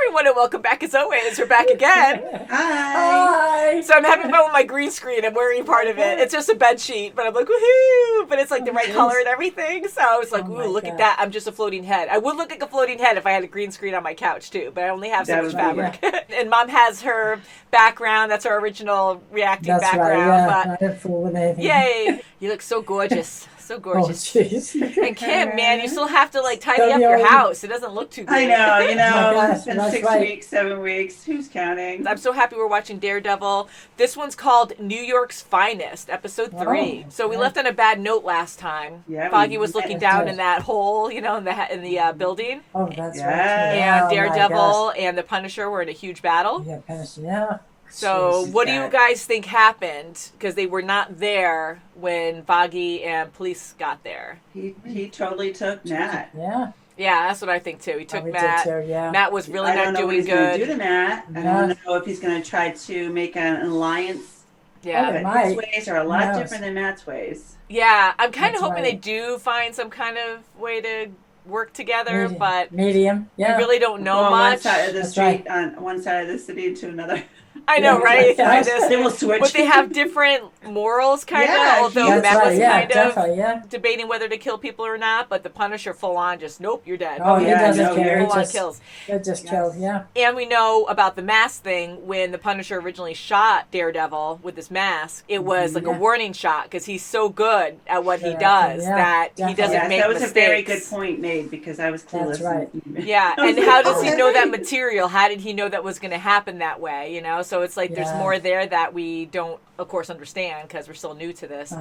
everyone, and welcome back as always. We're back again. Hi. So I'm having fun with my green screen. I'm wearing part of it. It's just a bed sheet, but I'm like, woohoo! But it's like the right color and everything. So I was like, ooh, look at that. I'm just a floating head. I would look like a floating head if I had a green screen on my couch too, but I only have so much fabric. Yeah. And Mom has her background. That's her original reacting background. Right, yeah. But I didn't fool with anything. Yay! You look so gorgeous. So gorgeous. Oh, jeez. And Kim, man, you still have to like tidy up your house. It doesn't look too good. I know, you know. Oh my It's been gosh, 6 weeks, 7 weeks. Who's counting? I'm so happy we're watching Daredevil. This one's called New York's Finest, episode 3. So we left on a bad note last time. Yeah, Foggy was looking down in that hole, you know, in the building. Oh, that's right. And Daredevil and the Punisher were in a huge battle. Yeah, Punisher, yeah. So what do you guys think happened? Because they were not there when Foggy and police got there. He totally took Matt. Yeah. Yeah, that's what I think too. He took We Matt. did too, yeah. Matt was really I not don't know what doing he's going good. to do to Matt. I don't know if he's going to try to make an alliance. Yeah. But his ways are a lot different than Matt's ways. Yeah, I'm kind of hoping they do find some kind of way to work together, but medium. Yeah. we really don't know much. One side of the street, on one side of the city to another. I know, right? They will switch. But they have different morals, kind of. Although that's Matt was right. kind of debating whether to kill people or not, but the Punisher full on just nope, you're dead. Oh, he doesn't care. Full on kills. They just killed. Yeah. And we know about the mask thing. When the Punisher originally shot Daredevil with this mask, it was like a warning shot because he's so good at what he does that he doesn't make that was mistakes. a very good point made because I was clueless. That's right. Yeah, and how does he know that material? How did he know that was going to happen that way? You know, so it's like there's more there that we don't, of course, understand because we're still new to this.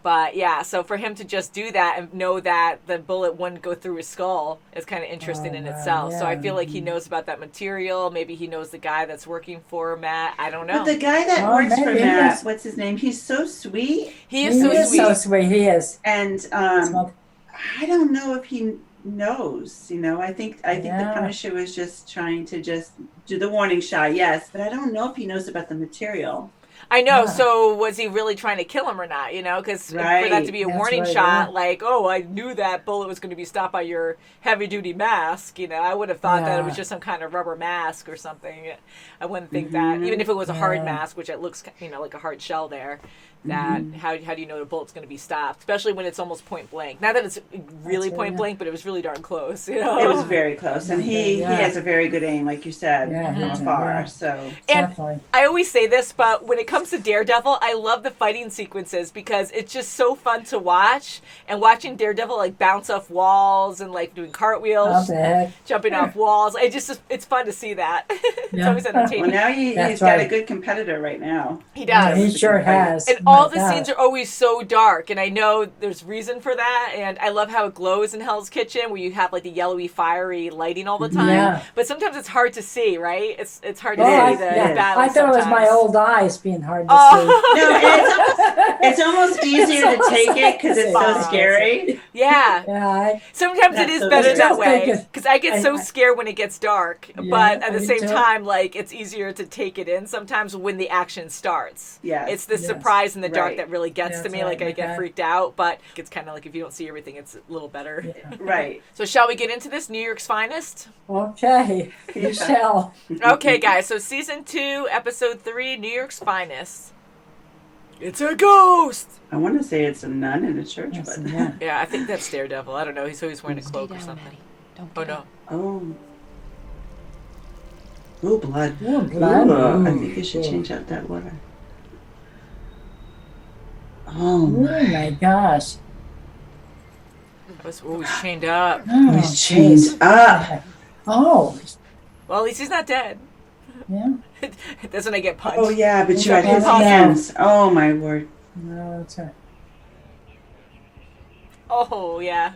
But yeah, so for him to just do that and know that the bullet wouldn't go through his skull is kind of interesting in itself. So I feel like he knows about that material. Maybe he knows the guy that's working for Matt. I don't know. But the guy that works for Matt, what's his name? He's so sweet. He is so sweet. He is. And I don't know if he knows. You know, I think the Punisher was just trying to just do the warning shot. Yes, but I don't know if he knows about the material. I know. So was he really trying to kill him or not? You know, because for that to be a warning shot, like, oh, I knew that bullet was going to be stopped by your heavy-duty mask. You know, I would have thought that it was just some kind of rubber mask or something. I wouldn't think that, even if it was a hard mask, which it looks, you know, like a hard shell there. That how do you know the bullet's going to be stopped, especially when it's almost point blank? Not that it's really point blank, but it was really darn close. You know, it was very close, and he has a very good aim, like you said, from afar. So, and I always say this, but when it comes to Daredevil, I love the fighting sequences because it's just so fun to watch. And watching Daredevil like bounce off walls and like doing cartwheels, jumping off walls, it's fun to see that. It's always entertaining. Well, now he's got a good competitor right now. He does. He sure has. And all the scenes are always so dark, and I know there's reason for that, and I love how it glows in Hell's Kitchen, where you have like the yellowy, fiery lighting all the time. Yeah. But sometimes it's hard to see, right? It's hard to see the battle. I thought sometimes. it was my old eyes being hard to see. No, it's almost easier to take it because it's so scary. Yeah. Sometimes it is better that way, because I get so scared when it gets dark, but at the same time, like, it's easier to take it in sometimes when the action starts. Yeah. It's the surprise in the dark that really gets to me. Like, I get freaked out, but it's kind of like if you don't see everything, it's a little better. Right. So shall we get into this, New York's Finest? Okay, you shall. Okay, guys, so Season 2, Episode 3, New York's Finest. It's a ghost! I want to say it's a nun in a church, but... Yeah, I think that's Daredevil. I don't know. He's always wearing a cloak or something. Oh, no. Oh, blood. Oh, blood. I think you should change out that water. Oh my gosh. He's chained up. He's chained up. Oh. Well, at least he's not dead. Yeah. That's when I get punched. Oh, yeah, but you had his hands. Oh, my word. No, that's right. Oh, yeah.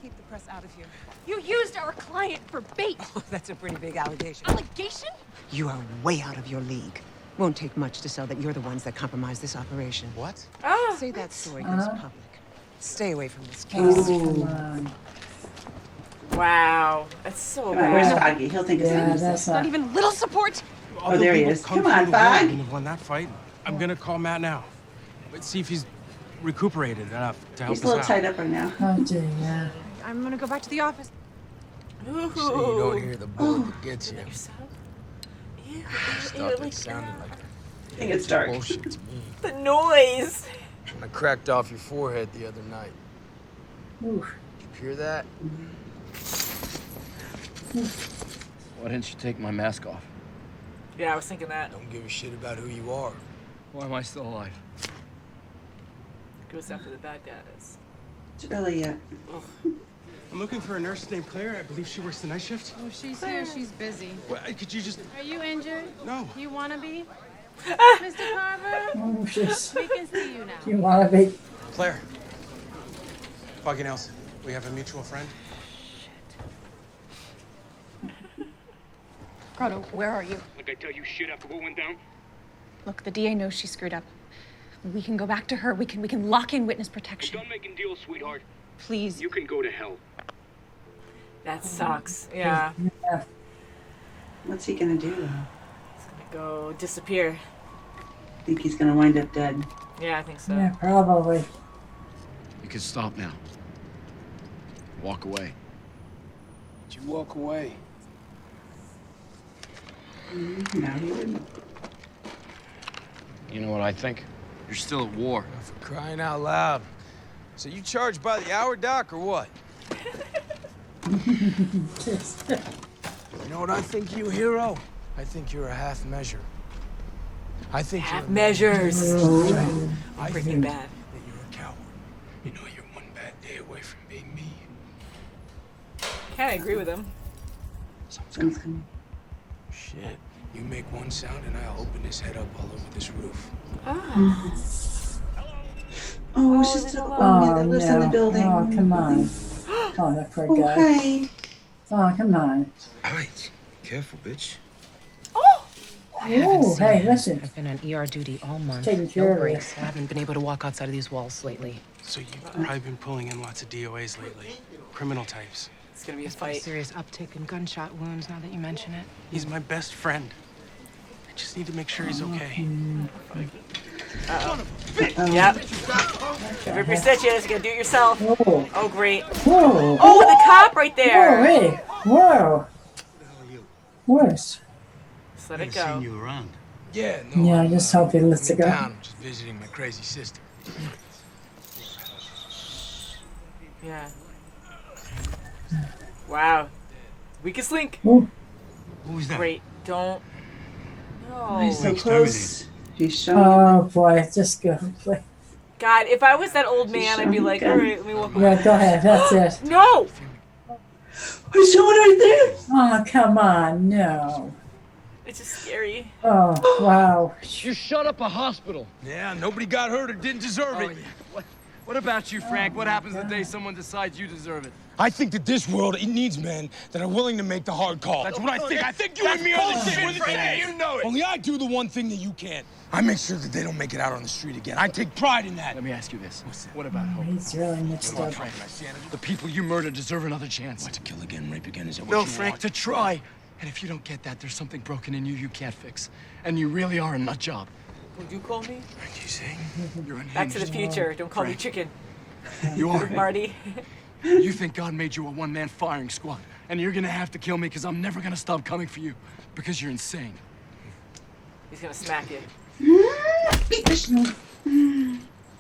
Keep the press out of here. You used our client for bait. Oh, that's a pretty big allegation. Allegation? You are way out of your league. Won't take much to sell that you're the ones that compromised this operation. What? Oh. Say that story goes public. Stay away from this case. Come on. Wow. That's so bad. Where's Foggy? He'll think it's that's Not even little support. Oh, there he is. Come on, Fog. Have won that fight. I'm gonna call Matt now. Let's see if he's recuperated enough to help us out. He's a little tied up right now. Oh, gee, yeah. I'm gonna go back to the office. Ooh. So you don't hear the bullet that gets you. Ew, Stuff like that sounded like I think it's dark. bullshit to me. the noise. When I cracked off your forehead the other night. Ooh. Did you hear that? Why didn't you take my mask off? Yeah, I was thinking that. Don't give a shit about who you are. Why am I still alive? Goes after the bad guys. It's early yet. I'm looking for a nurse named Claire. I believe she works the night shift. Oh, she's here. She's busy. Well, could you just... Are you injured? No. You want to be? Mr. Carver? Oh, she's. We can see you now. You want to be? Claire. Fucking Nelson. We have a mutual friend. Grotto, where are you? Like I tell you shit after what went down? Look, the DA knows she screwed up. We can go back to her. We can lock in witness I'm protection. done making deals, sweetheart. Please. You can go to hell. That sucks. Yeah. Yeah. What's he gonna do? It's gonna go disappear. I think he's gonna wind up dead. Yeah, I think so. Yeah, probably. You can stop now. Walk away. Did you walk away? No, he wouldn't. You know what I think? You're still at war. For crying out loud. So you charge by the hour, Doc, or what? You know what I think you, hero? I think you're a half measure. I think Half you're measures. I Breaking think Bad. that you're a coward. You know you're one bad day away from being me. Can't agree with him. Sounds good. Shit. You make one sound and I'll open his head up all over this roof. Ah. Oh, it's just a woman that lives in the building. Oh, come on. Oh, that poor guy. Okay. Oh, come on. Alright. Careful, bitch. Oh, hey, listen. I've been on ER duty all month. Taking care No of breaks. I haven't been able to walk outside of these walls lately. So you've probably been pulling in lots of DOAs lately. Criminal types. It's gonna be a A fight. serious uptick in gunshot wounds now that you mention it. He's my best friend. I just need to make sure he's okay. Yep. Rip your stitches. You gotta do it yourself. Oh, Oh, great. whoa. Oh, the cop right Oh, there. hey. Whoa. Worse. Just let it go. you around. Yeah, no. Yeah, I I'm, just hope he lets I'm it in go. town. I'm just visiting my crazy sister. Yeah. Wow. Weakest link. Ooh. Who was that? Great. Don't. No. He's so Exterminated. close. He's showing. Oh, boy. Just go. God, if I was that old man, I'd be like, all right, let me walk away. Yeah, go ahead. That's it. No! He's showing right there. Oh, come on. No. It's just scary. Oh, wow. You shut up a hospital. Yeah, nobody got hurt or didn't deserve it. What about you, Frank? What happens the day someone decides you deserve it? I think that this world, it needs men that are willing to make the hard call. That's what I think. I think you and me are the same. We're the same. You know it. Only I do the one thing that you can't. I make sure that they don't make it out on the street again. I take pride in that. Let me ask you this. What about hope? He's really mixed up. The people you murdered deserve another chance. To kill again, rape again, is that what No, you Frank, want? to try. And if you don't get that, there's something broken in you you can't fix. And you really are a nut job. Would you call me? What do you say? You're unhinged. Back to the future. Don't call me Frank. chicken, You are. Marty. You think God made you a one-man firing squad. And you're gonna have to kill me because I'm never gonna stop coming for you. Because you're insane. He's gonna smack you. Beat the sh-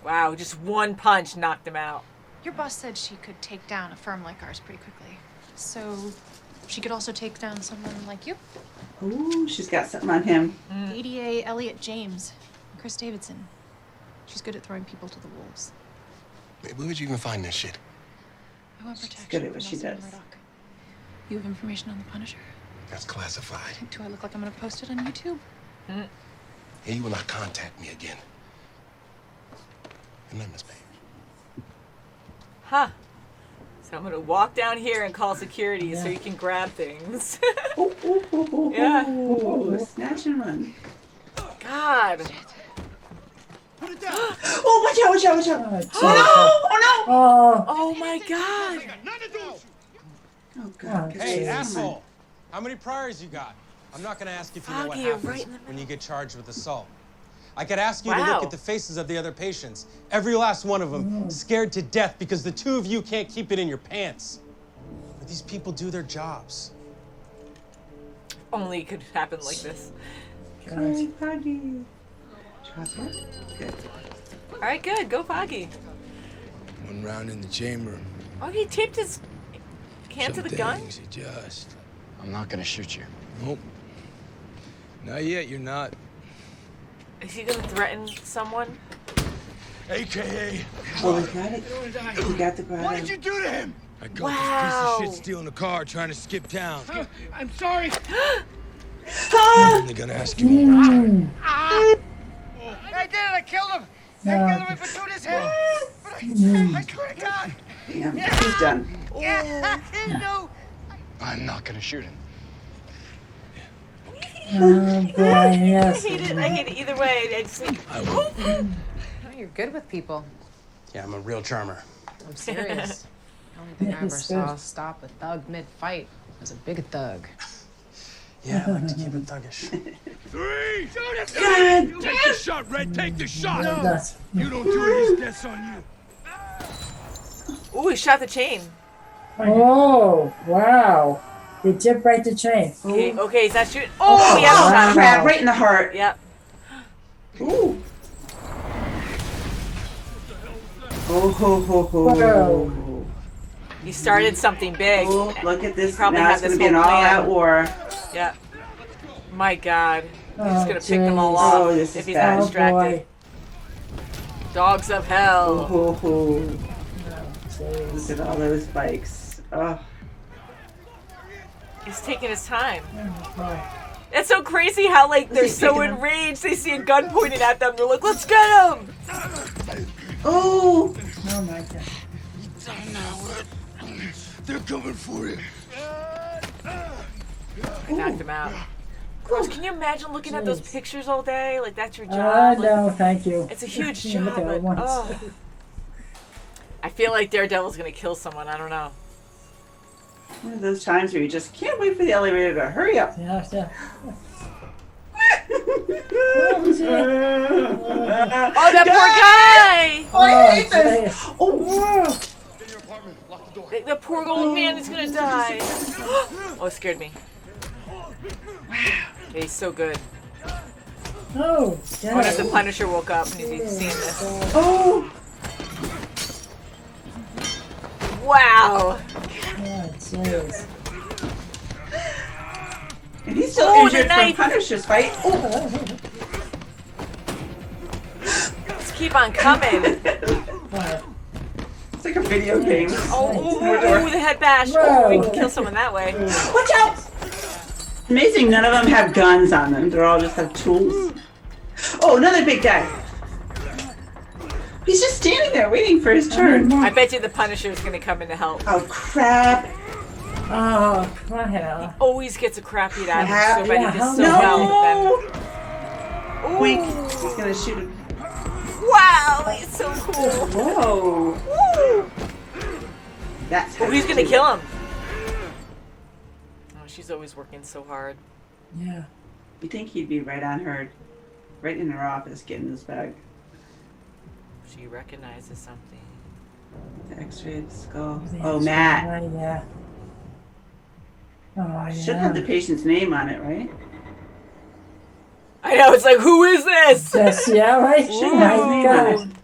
Wow, just one punch knocked him out. Your boss said she could take down a firm like ours pretty quickly. So she could also take down someone like you. Ooh, she's got something on him. ADA Elliot James, Chris Davidson. She's good at throwing people to the wolves. Wait, where would you even find this shit? I want She's protection good at for what she Nelson and does. Murdoch. You have information on the Punisher? That's classified. Do I look like I'm gonna post it on YouTube? He will not contact me again. Good night, Miss Page. Huh. So I'm gonna walk down here and call security so you can grab things. Ooh, ooh, ooh, ooh, Yeah. ooh, snatch and run. God. Oh, watch out, watch out, watch out. Oh, Oh, no, oh, no. Oh, Oh my God. Oh, God. Hey, Come on. asshole! How many priors you got? I'm not gonna ask if you know what Foggy, happens right in the when you get charged with assault. I could ask you to Wow. look at the faces of the other patients. Every last one of them scared to death because the two of you can't keep it in your pants. But these people do their jobs. Only it could happen like this. Hey, Foggy. Drop it. Good. All right, good. Go, Foggy. One round in the chamber. Oh, he taped his hand to the gun? Things adjust. I'm not gonna shoot you. Nope. Not yet, you're not. Is he gonna threaten someone? AKA. Oh, we got it. We got the What did you do to him? I caught Wow. this piece of shit stealing a car trying to skip town. I'm sorry. And they're gonna ask you. I did it. I killed him. I killed him. I platooned his head. But I swear to God. Damn, he's done. Yeah, I didn't know. I'm not gonna shoot him. Oh boy, yes. I hate it either way. I just think, Oh, you're good with people. Yeah, I'm a real charmer. I'm serious. The only thing I ever saw stop a thug mid-fight was a big thug. Yeah, I like to keep it thuggish. 3! Shoot it! God. Take the shot, Red. Take the shot. That's- You don't do it, his death's on you. ooh, he shot the chain. Oh, wow. They did break the chain. Okay, he's not shooting. Oh, he has Oh, a shot. crap. Right in the heart. Yep. Ooh. Oh, ho, ho, ho. Whoa. He started something big. Oh, look at this. Probably Now had it's going this to be an whole plan. all-out war. Yep. My God. He's Oh, gonna pick them all jeez. off Oh, this if is he's bad. not Oh distracted. boy. Dogs of Oh, hell. ho, ho. Jeez. Look at all those bikes. Oh. He's taking his time. Oh, boy. It's so crazy how like they're He's so taking him. enraged. They see a gun pointed at them. They're like, "Let's get him!" Oh. Oh my God. They're coming for you. I knocked him out. Gross. Can you imagine looking at those Jeez. pictures all day? Like that's your job. Like, No, thank you. it's a huge Yeah, look job. at it But, once. oh. I feel like Daredevil's gonna kill someone. I don't know. One of those times where you just can't wait for the elevator to hurry up. Yeah, yeah. Oh, that poor guy! Oh, I hate this. jeez. Oh. The poor old man is gonna die. Oh, it scared me. Yeah, he's so good. Oh, I wonder if the yeah. Punisher woke up and he's seeing this. Oh. Wow. Oh, jeez. And he's still Oh, the injured from knife. Punisher's fight. Oh. Just keep on coming. It's like a video game. Oh, the head bash. Oh, we can kill someone that way. Watch out! Amazing, none of them have guns on them. They all just have tools. Oh, another big guy. He's just standing there waiting for his turn. I bet you the Punisher is going to come in to help. Oh, crap. Oh, come on, hell. Always gets a crap beat out of him so bad. He does so No. well with them. Wink. He's going to shoot him. Wow, he's so cool. Whoa. Woo. That's Oh, he's going to kill him. Oh, she's always working so hard. Yeah. You think he'd be right on her, right in her office getting this bag. She recognizes something. The x-ray skull. Oh, Matt. Yeah. Oh, yeah. Should have the patient's name on it, right? I know, it's like, who is this? Yes, yeah, right? Should have his name on it.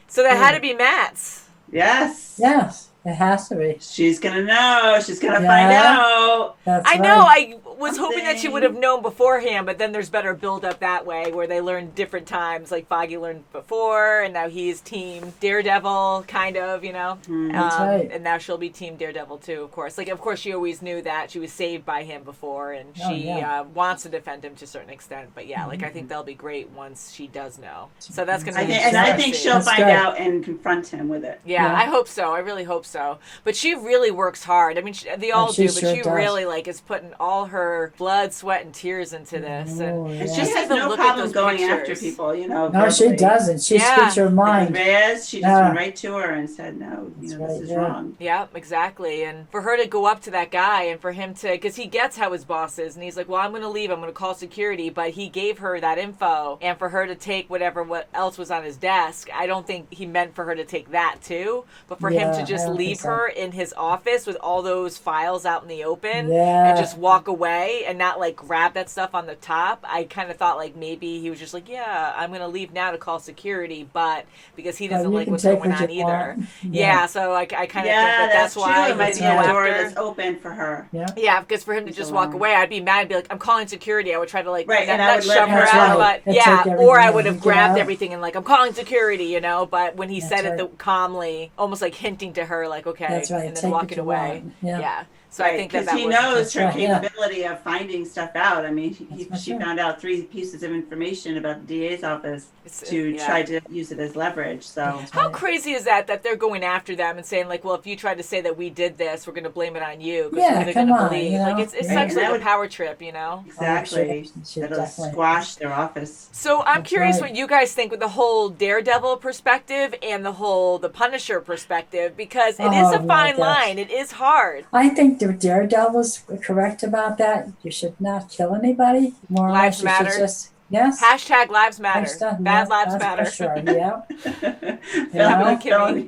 So that had to be Matt's. Yes. Yes, it has to be. She's gonna know. She's gonna Yeah. find out. That's I know, right. I was hoping that she would have known beforehand, but then there's better build up that way where they learn different times. Like Foggy learned before, and now he's team Daredevil, kind of, you know? That's right. And now she'll be team Daredevil too, of course. Like, of course, she always knew that. She was saved by him before, and Oh, she yeah. wants to defend him to a certain extent. But yeah, like, I think that'll be great once she does know. So that's going to I be think, and I think interesting. she'll That's find great. out and confront him with it. Yeah, Yeah. I hope so. I really hope so. But she really works hard. I mean, they all she do, but sure she does. really like is putting all her her blood, sweat, and tears into this, and And just she has even no look at problem those going pictures. after people, you know. No, she verbally. doesn't. She speaks her mind. Like Reyes, she just Yeah. went right to her and said, no, you know, this is wrong. Yeah, exactly. And for her to go up to that guy and for him to, because he gets how his boss is, and he's like, well, I'm going to leave. I'm going to call security. But he gave her that info, and for her to take what else was on his desk, I don't think he meant for her to take that too. But for him to just leave her in his office with all those files out in the open and just walk away and not like grab that stuff on the top, I kind of thought like maybe he was just like, yeah, I'm going to leave now to call security, but because he doesn't like what's going on either. Yeah, so I kind of think that's why it might he's be a door after. that's open for her. Yeah, because for him to just walk away, I'd be mad and be like, I'm calling security. I would try to like not shove her out, but or I would have grabbed everything and like, I'm calling security, you know, but when he said it calmly, almost like hinting to her like, okay, and then walking away. Yeah. So I think that he knows her capability of finding stuff out. I mean, she found out 3 pieces of information about the DA's office to try to use it as leverage. So how crazy is that they're going after them and saying like, well, if you tried to say that we did this, we're going to blame it on you because we're going to believe. You know? Like it's such like a power trip, you know? Exactly. That'll squash their office. So I'm curious what you guys think with the whole Daredevil perspective and the Punisher perspective, because it is a fine line. It is hard. I think the Daredevil's correct about that. You should not kill anybody. More lives matter. Yes. Hashtag lives matter. Bad lives matter. For sure. Yeah.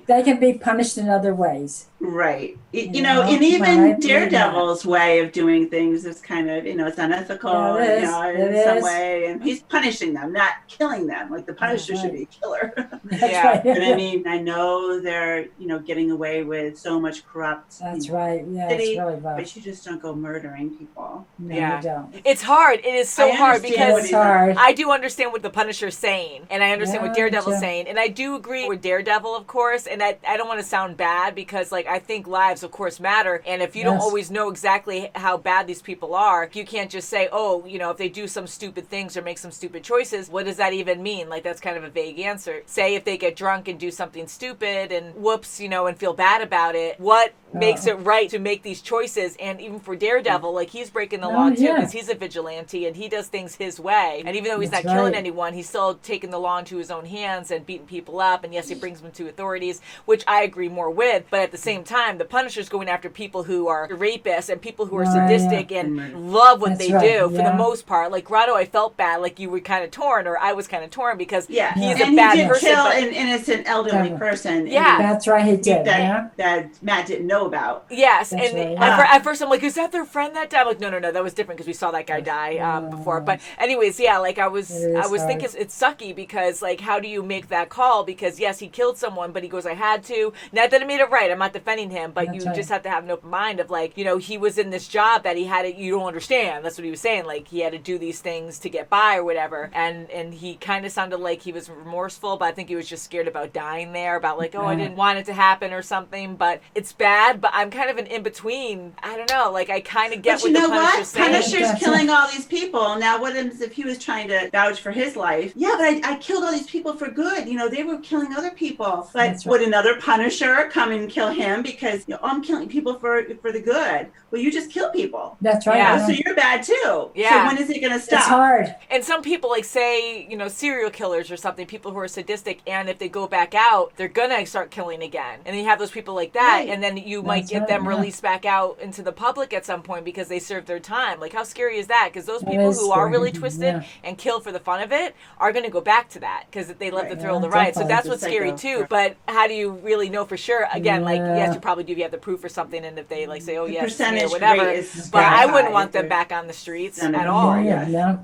They can be punished in other ways. Right. You know, and even Daredevil's way of doing things is kind of, you know, it's unethical, you know, in some way. And he's punishing them, not killing them. Like the Punisher should be a killer. But I mean, I know they're, you know, getting away with so much corrupt. That's right. Yeah, city, it's really bad. but you just don't go murdering people. No, you don't. It's hard. It is so hard because it's hard. I do understand what the Punisher's saying, and I understand what Daredevil's saying, and I do agree with Daredevil, of course, and I don't want to sound bad because, like, I think lives, of course, matter, and if you don't always know exactly how bad these people are, you can't just say, oh, you know, if they do some stupid things or make some stupid choices, what does that even mean? Like, that's kind of a vague answer. Say if they get drunk and do something stupid and whoops, you know, and feel bad about it, what makes it right to make these choices? And even for Daredevil, like, he's breaking the law too because he's a vigilante and he does things his way, and even though he's not killing anyone, he's still taking the law into his own hands and beating people up, and yes, he brings them to authorities, which I agree more with, but at the same time, the Punisher's going after people who are rapists and people who are sadistic and love what they do for the most part. Like Grotto, I felt bad, like you were kind of torn, or I was kind of torn because he's a bad person. Kill an innocent elderly person. Yeah, that's right, he did. That Matt didn't know about. Yes, that's and at first I'm like, is that their friend that died? I'm like, no, that was different because we saw that guy die before. But anyways, yeah, like I was thinking it's sucky because like, how do you make that call? Because yes, he killed someone, but he goes, I had to. Not that I made it right. I'm not defending him, but you just have to have an open mind of like, you know, he was in this job that he had to, you don't understand. That's what he was saying. Like he had to do these things to get by or whatever. And he kind of sounded like he was remorseful, but I think he was just scared about dying there, about like, oh, I didn't want it to happen or something. But it's bad, but I'm kind of an in-between. I don't know. Like I kind of get what the Punisher's saying. Punisher's killing all these people. Now what happens if he was trying to vouch for his life? Yeah, but I killed all these people for good. You know, they were killing other people. But would another Punisher come and kill him because, you know, I'm killing people for the good? Well, you just kill people. That's right. Yeah. So you're bad too. Yeah. So when is it going to stop? It's hard. And some people like say, you know, serial killers or something, people who are sadistic, and if they go back out, they're going to start killing again. And then you have those people like that, and then you might get them released back out into the public at some point because they served their time. Like how scary is that? Because those people who are really twisted and kill for the fun of it are going to go back to that because they love the thrill of the ride. So that's what's scary too. But how do you really know for sure? Again, like yes, you probably do if you have the proof or something, and if they like say, oh yes, or whatever. But I wouldn't want them back on the streets at all.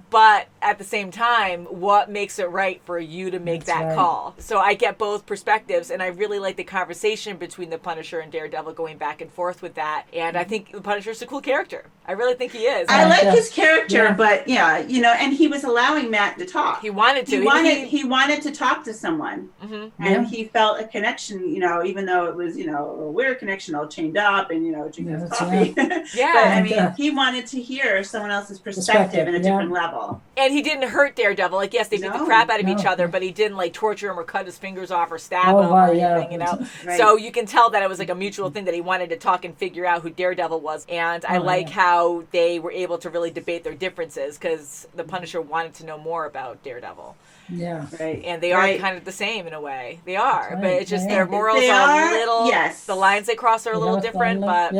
But at the same time, what makes it right for you to make that call? So I get both perspectives, and I really like the conversation between the Punisher and Daredevil going back and forth with that. And I think the Punisher's a cool character. I really think he is. I like his character, but you know, and he was allowing Matt to talk. He wanted to. He wanted to talk to someone, and he felt a connection. You know, even though it was, you know, weird connection, all chained up and, drinking his coffee. Yeah. But I mean, he wanted to hear someone else's perspective in a different level. And he didn't hurt Daredevil. Like, yes, they beat the crap out of each other, but he didn't, like, torture him or cut his fingers off or stab him or anything, Right. So you can tell that it was, like, a mutual thing that he wanted to talk and figure out who Daredevil was. And I like how they were able to really debate their differences, because the Punisher wanted to know more about Daredevil. Yeah. Right. And they are kind of the same in a way. They are. But it's just their morals They are are, a little... yes. The lines they cross are a little different, but...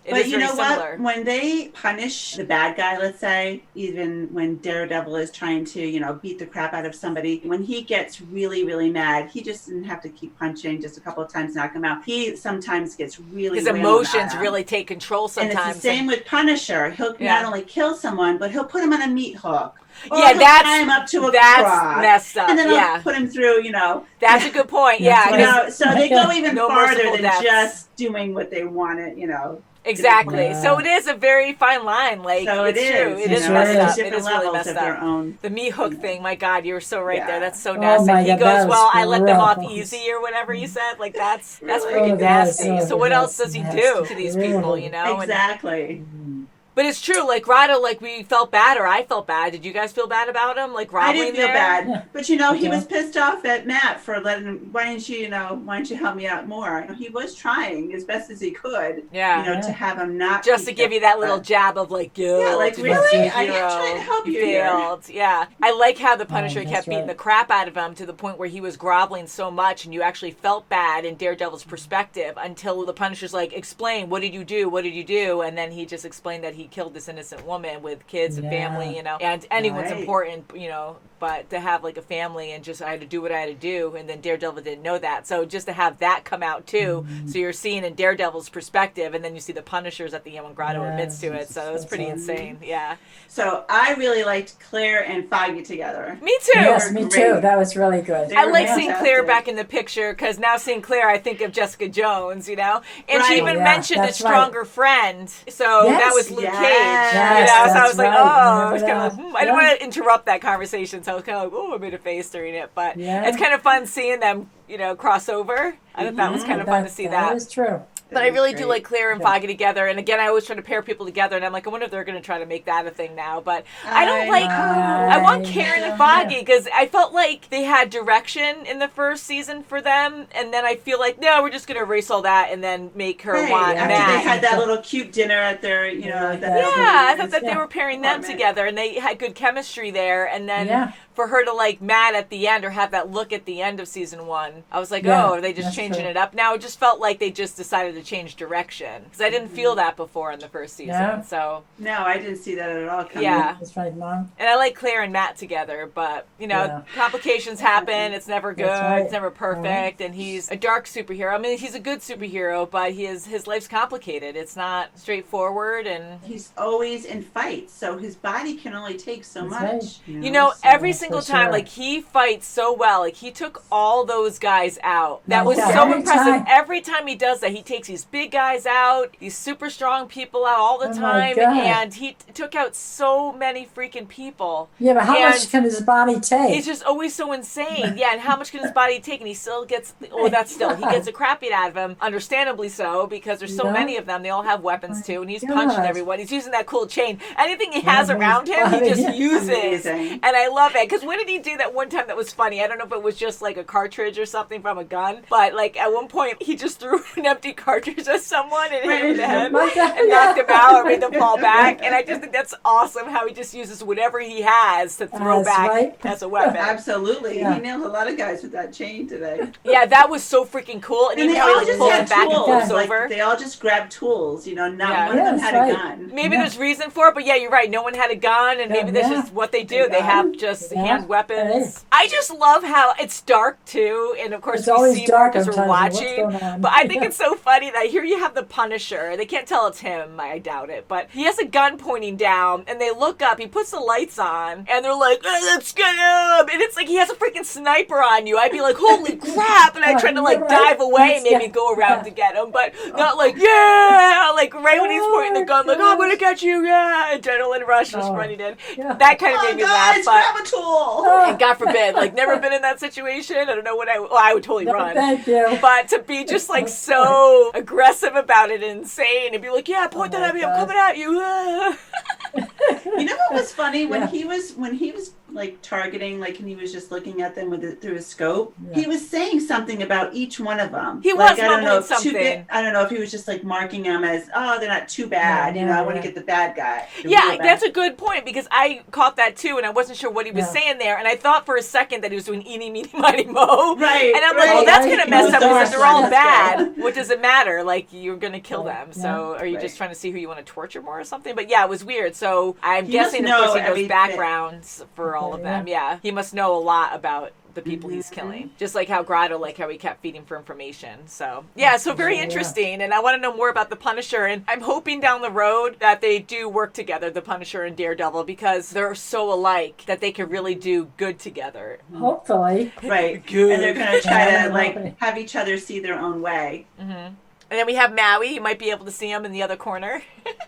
It But is you very know similar. what? When they punish the bad guy, let's say, even when Daredevil is trying to, beat the crap out of somebody, when he gets really, really mad, he just didn't have to keep punching just a couple of times, knock him out. He sometimes gets really his emotions really take control sometimes. And it's the same with Punisher. He'll not only kill someone, but he'll put him on a meat hook. Or he'll tie him up to a cross, messed up. And then he'll put him through, That's a good point. So they go even farther than deaths. Just doing what they wanted, Exactly. So it is a very fine line. Like, so it's it true. is. It is messed up. It Different is really levels messed of their up. own. The meat hook thing, my God, you were so right there. That's so Oh nasty. my He God, goes, that well, was I let them off rough. easy or whatever you said. Like, that's Really? freaking nasty. so So what else does he nasty. do to these people, Exactly. But it's true, like Rado, like we felt bad, or I felt bad. Did you guys feel bad about him? Like I Robin didn't feel there? bad, but he was pissed off at Matt for letting. Why didn't you help me out more? He was trying as best as he could. To have him not just to give you that little jab of like guilt. Yeah, like really, I am trying to help you. Failed. Here. Yeah, I like how the Punisher kept that's beating right. the crap out of him to the point where he was groveling so much, and you actually felt bad in Daredevil's perspective until the Punisher's like, "Explain, what did you do? What did you do?" And then he just explained that he killed this innocent woman with kids and family, and anyone's important, but to have like a family and just I had to do what I had to do, and then Daredevil didn't know that, so just to have that come out too, so you're seeing in Daredevil's perspective, and then you see the Punishers at the end when Grotto admits to it, so it was pretty insane. So I really liked Claire and Foggy together. Me too. Yes, me too. That was really good. I like seeing Claire back in the picture, because now seeing Claire, I think of Jessica Jones, and she even mentioned a stronger friend, so that was Luke Cage, so I was like, I was kind of I didn't want to interrupt that conversation, so I was kind of like, I made a face during it, but it's kind of fun seeing them, cross over. I thought that was kind of fun to see that. That is true. But I really do like Claire and Foggy together. And again, I always try to pair people together. And I'm like, I wonder if they're going to try to make that a thing now. But I don't I want Karen and Foggy, because I felt like they had direction in the first season for them. And then I feel like, no, we're just going to erase all that and then make her want after Matt. they had that little cute dinner at their, I thought that they were pairing them together. And they had good chemistry there. And then for her to like Matt at the end, or have that look at the end of season 1, I was like, are they just changing it up now? It just felt like they just decided to change direction, because I didn't feel that before in the first season. So no, I didn't see that at all coming. That's right, Mom. And I like Claire and Matt together, but complications happen. It's never good. It's never perfect. And he's a dark superhero. I mean, he's a good superhero, but his life's complicated. It's not straightforward, and he's always in fights, so his body can only take so much. Every single time, like he fights so well. Like he took all those guys out. That was so impressive. Every time he does that, he takes these big guys out, these super strong people out all the time, and he took out so many freaking people. Yeah, but how much can his body take? He's just always so insane. And how much can his body take? And he still gets, he gets a crap beat out of him, understandably so, because there's so many of them. They all have weapons too, and he's punching everyone. He's using that cool chain. Anything he has around him, he just uses. Amazing. And I love it, because when did he do that one time that was funny? I don't know if it was just like a cartridge or something from a gun, but like at one point he just threw an empty cartridge at someone and hit him in the head and knocked him out or made them fall back. And I just think that's awesome how he just uses whatever he has to throw back as a weapon. Absolutely. He nailed a lot of guys with that chain today. Yeah, that was so freaking cool. And even how he like pulls him back and flips over. They all just grabbed tools, not one of them had a gun. Maybe there's reason for it, but you're right. No one had a gun, and maybe that's just what they do. They have just hand weapons. I just love how it's dark too, and of course we see more because we're watching. But I think it's so funny that here you have the Punisher. They can't tell it's him. I doubt it, but he has a gun pointing down, and they look up. He puts the lights on, and they're like, "Let's get him!" And it's like he has a freaking sniper on you. I'd be like, "Holy crap!" And I tried to like dive away and maybe go around to get him, but not like like right when he's pointing the gun, like, "I'm gonna get you!" Yeah, adrenaline rush just running in. That kind of made me laugh. But grab a tool. cool. And God forbid, like, never been in that situation. I don't know what I would totally run. Thank you. But to be just like so aggressive about it and insane and be like, yeah, point that at me, I'm coming at you. You know what was funny when he was like targeting, like, and he was just looking at them through his scope. He was saying something about each one of them. He like, was mumbling something. I don't know if he was just like marking them as, oh, they're not too bad. You know, I want to get the bad guy. Yeah, that's a good point because I caught that too, and I wasn't sure what he was saying there, and I thought for a second that he was doing eeny, meeny, miny, mo. Right. And I'm like, well, that's gonna mess up because they're all bad. What does it matter? Like, you're gonna kill them. So, are you just trying to see who you want to torture more or something? But yeah, it was weird. So I'm guessing, of course, he knows backgrounds for all of them. Yeah, he must know a lot about the people he's killing, just like how Grotto, like how he kept feeding for information. So yeah, so very interesting, and I want to know more about the Punisher, and I'm hoping down the road that they do work together, the Punisher and Daredevil, because they're so alike that they could really do good together. Hopefully. Right. Good. And they're going to try to like have each other see their own way. And then we have Maui. You might be able to see him in the other corner.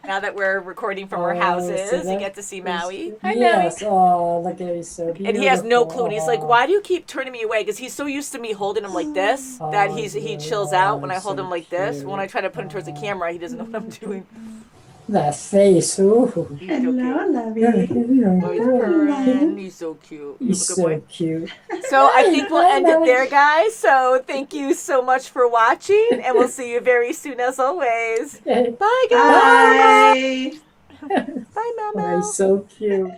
Now that we're recording from our houses, you get to see Maui. Hi, yes. Maui. Oh, look at he's so beautiful. And he has no clue. And he's like, why do you keep turning me away? Because he's so used to me holding him like this that he chills out when I hold him like this. When I try to put him towards the camera, he doesn't know what I'm doing. That face, ooh. Hello, lovey. He's so cute. He's so cute. So I think we'll end it there, guys. So thank you so much for watching, and we'll see you very soon as always. Bye, guys. Bye. Bye, Mama. Oh, he's so cute.